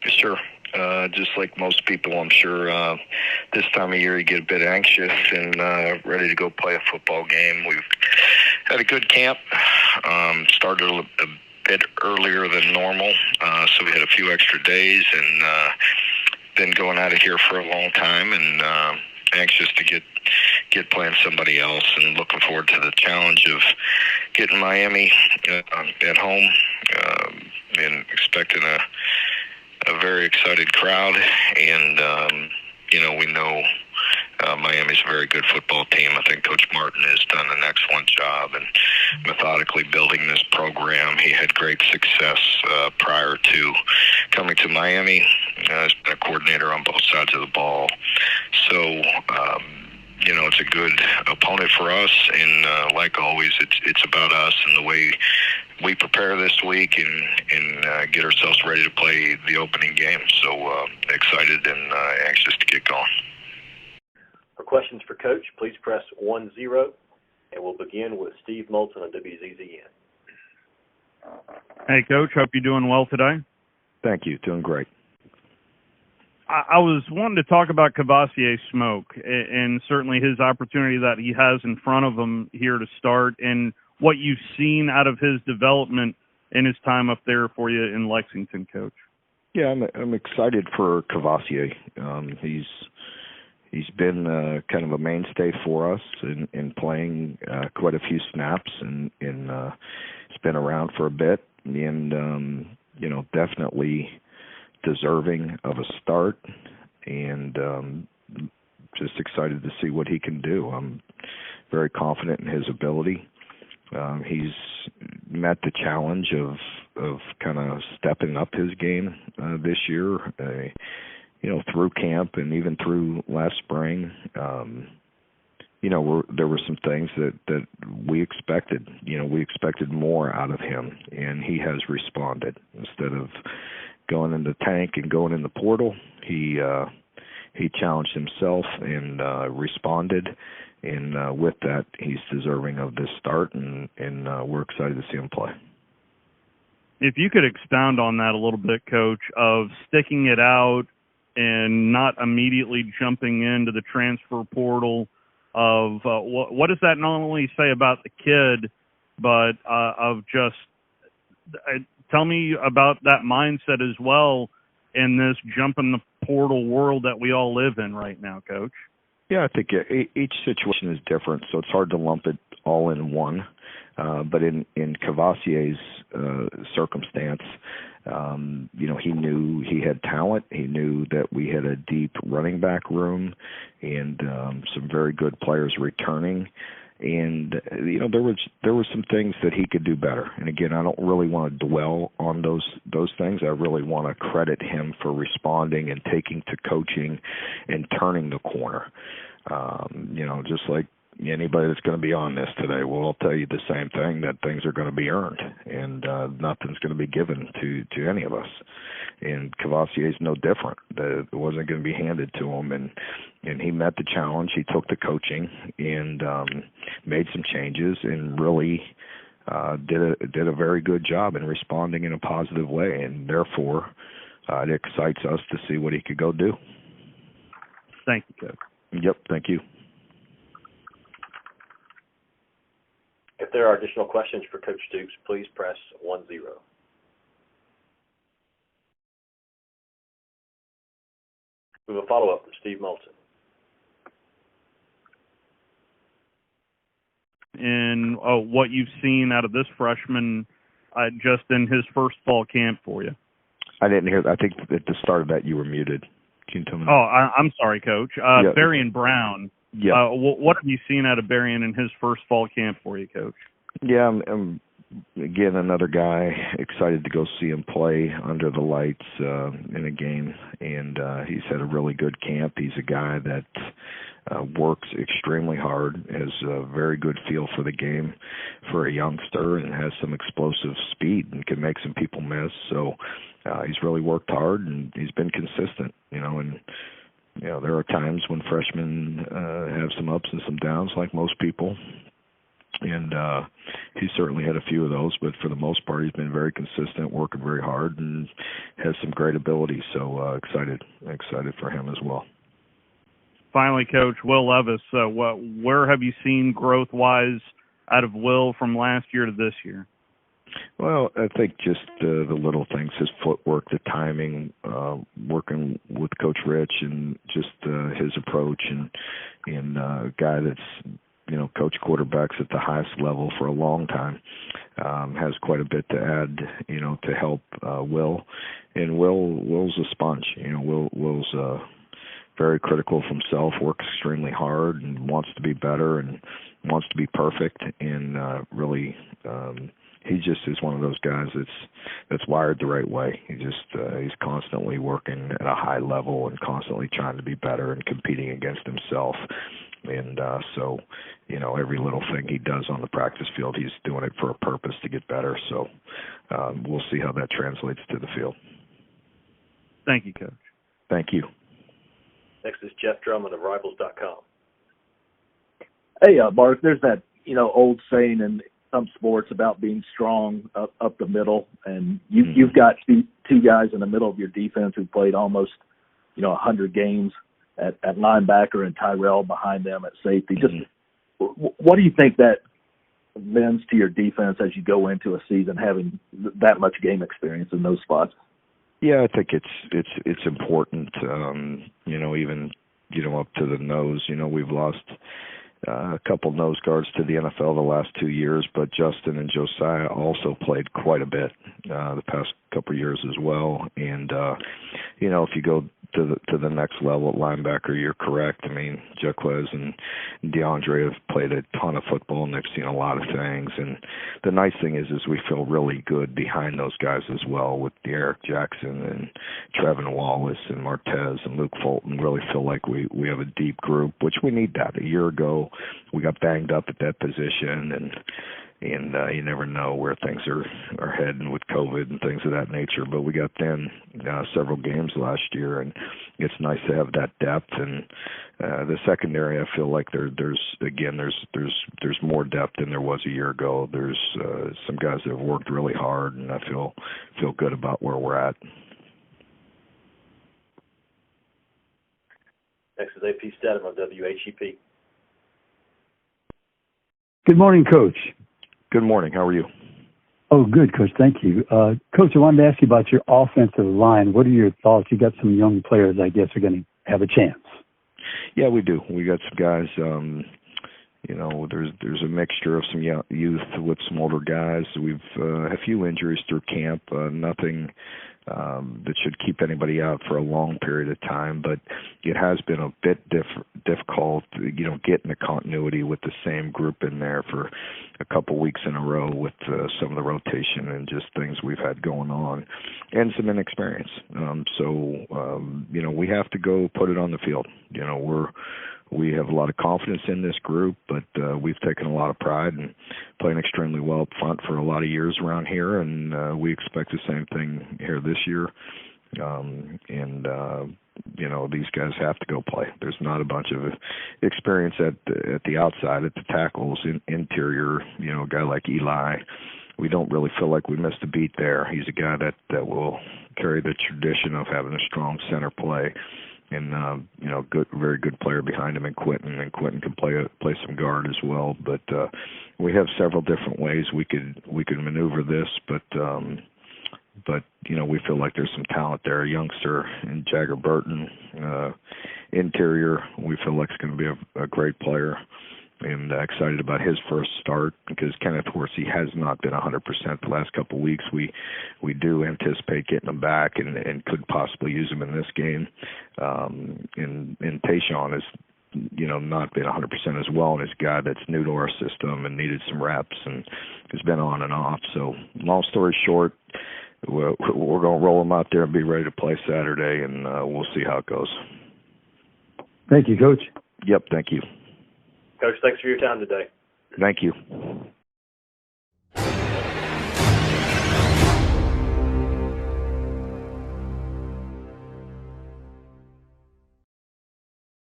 Sure. Just like most people, I'm sure this time of year you get a bit anxious and ready to go play a football game. We've had a good camp. Started a bit earlier than normal, so we had a few extra days, and been going at it here for a long time, and anxious to get playing somebody else, and looking forward to the challenge of getting Miami at home, and expecting a very excited crowd, and we know Miami's a very good football team. I think Coach Moulton has done an excellent job in methodically building this program. He had great success prior to coming to Miami. He's been a coordinator on both sides of the ball, so it's a good opponent for us, and like always, it's about us and the way we prepare this week and get ourselves ready to play the opening game. So excited and anxious to get going. For questions for Coach, please press 10, and we'll begin with Steve Moulton on wzzn. Hey, Coach. Hope you're doing well today. Thank you. Doing great. I was wanting to talk about Kavosiey Smoke and certainly his opportunity that he has in front of him here to start, and what you've seen out of his development in his time up there for you in Lexington, Coach. Yeah, I'm excited for Kavosiey. He's been kind of a mainstay for us in playing quite a few snaps, and he's been around for a bit, and definitely deserving of a start, and just excited to see what he can do. I'm very confident in his ability. He's met the challenge of kind of stepping up his game this year, through camp and even through last spring. There were some things that we expected. We expected more out of him, and he has responded. Instead of going in the tank and going in the portal, he challenged himself and responded. And with that, he's deserving of this start, and we're excited to see him play. If you could expound on that a little bit, Coach, of sticking it out and not immediately jumping into the transfer portal, of what does that not only say about the kid, but of just tell me about that mindset as well in this jump in the portal world that we all live in right now, Coach. Yeah, I think each situation is different, so it's hard to lump it all in one. But in Kavosiey's circumstance, he knew he had talent. He knew that we had a deep running back room and some very good players returning. And there were some things that he could do better. And again, I don't really want to dwell on those things. I really want to credit him for responding and taking to coaching and turning the corner. Just like anybody that's going to be on this today will all tell you the same thing, that things are going to be earned, and nothing's going to be given to any of us. And Kavosiey is no different. It wasn't going to be handed to him, and he met the challenge. He took the coaching and made some changes, and really did a very good job in responding in a positive way. And therefore, it excites us to see what he could go do. Thank you, Coach. Yep, thank you. If there are additional questions for Coach Stoops, please press 10. We have a follow-up from Steve Moulton. And what you've seen out of this freshman just in his first fall camp for you. I didn't hear. I think at the start of that you were muted. Can you tell me? I'm sorry, Coach. Yeah. Barion Brown. Yeah. What have you seen out of Barion in his first fall camp for you, Coach? Yeah, I'm again, another guy, excited to go see him play under the lights in a game, and he's had a really good camp. He's a guy that works extremely hard, has a very good feel for the game for a youngster, and has some explosive speed and can make some people miss. So he's really worked hard, and he's been consistent, and there are times when freshmen have some ups and some downs like most people. And he certainly had a few of those, but for the most part, he's been very consistent, working very hard, and has some great ability. So excited for him as well. Finally, Coach, Will Levis, where have you seen growth-wise out of Will from last year to this year? Well, I think just the little things, his footwork, the timing, working with Coach Rich, and just his approach, and a guy that's, coached quarterbacks at the highest level for a long time, has quite a bit to add, to help Will. And Will's a sponge. Will's very critical of himself, works extremely hard, and wants to be better and wants to be perfect. And really, he just is one of those guys that's wired the right way. He's constantly working at a high level and constantly trying to be better and competing against himself. And so, every little thing he does on the practice field, he's doing it for a purpose to get better. So we'll see how that translates to the field. Thank you, Coach. Thank you. Next is Jeff Drummond of Rivals.com. Hey, Mark, there's that, old saying in some sports about being strong up the middle, and you've got two guys in the middle of your defense who played almost, 100 games at linebacker and Tyrell behind them at safety. Just what do you think that lends to your defense as you go into a season having that much game experience in those spots? Yeah, I think it's important. Even up to the nose. We've lost a couple nose guards to the NFL the last 2 years, but Justin and Josiah also played quite a bit the past couple of years as well. And if you go to the next level at linebacker, you're correct. I mean, Jaquez and DeAndre have played a ton of football, and they've seen a lot of things. And the nice thing is we feel really good behind those guys as well, with Derek Jackson and Trevin Wallace and Martez and Luke Fulton. Really feel like we have a deep group, which we need that. A year ago, we got banged up at that position, and you never know where things are heading with COVID and things of that nature. But we got then several games last year, and it's nice to have that depth. And the secondary, I feel like there's more depth than there was a year ago. There's some guys that have worked really hard, and I feel good about where we're at. Next is AP Stedham of WHEP. Good morning, Coach. Good morning. How are you? Oh, good, Coach. Thank you. Coach, I wanted to ask you about your offensive line. What are your thoughts? You got some young players, I guess, are going to have a chance. Yeah, we do. We got some guys. There's a mixture of some youth with some older guys. We've a few injuries through camp. Nothing that should keep anybody out for a long period of time, but it has been a bit difficult, getting the continuity with the same group in there for a couple weeks in a row with some of the rotation and just things we've had going on and some inexperience. We have to go put it on the field. We have a lot of confidence in this group, but we've taken a lot of pride in playing extremely well up front for a lot of years around here, and we expect the same thing here this year. These guys have to go play. There's not a bunch of experience at the outside, at the tackles, interior, a guy like Eli. We don't really feel like we missed a beat there. He's a guy that will carry the tradition of having a strong center play. And very good player behind him in Quentin, and Quentin can play some guard as well. But we have several different ways we could maneuver this, but we feel like there's some talent there. A youngster in Jagger Burton, interior, we feel like it's going to be a great player. And excited about his first start because Kenneth Horsey has not been 100% the last couple of weeks. We do anticipate getting him back and could possibly use him in this game. And Tayshawn has, not been 100% as well, and is a guy that's new to our system and needed some reps and has been on and off. So long story short, we're going to roll him out there and be ready to play Saturday, and we'll see how it goes. Thank you, Coach. Yep, thank you. Coach, thanks for your time today. Thank you.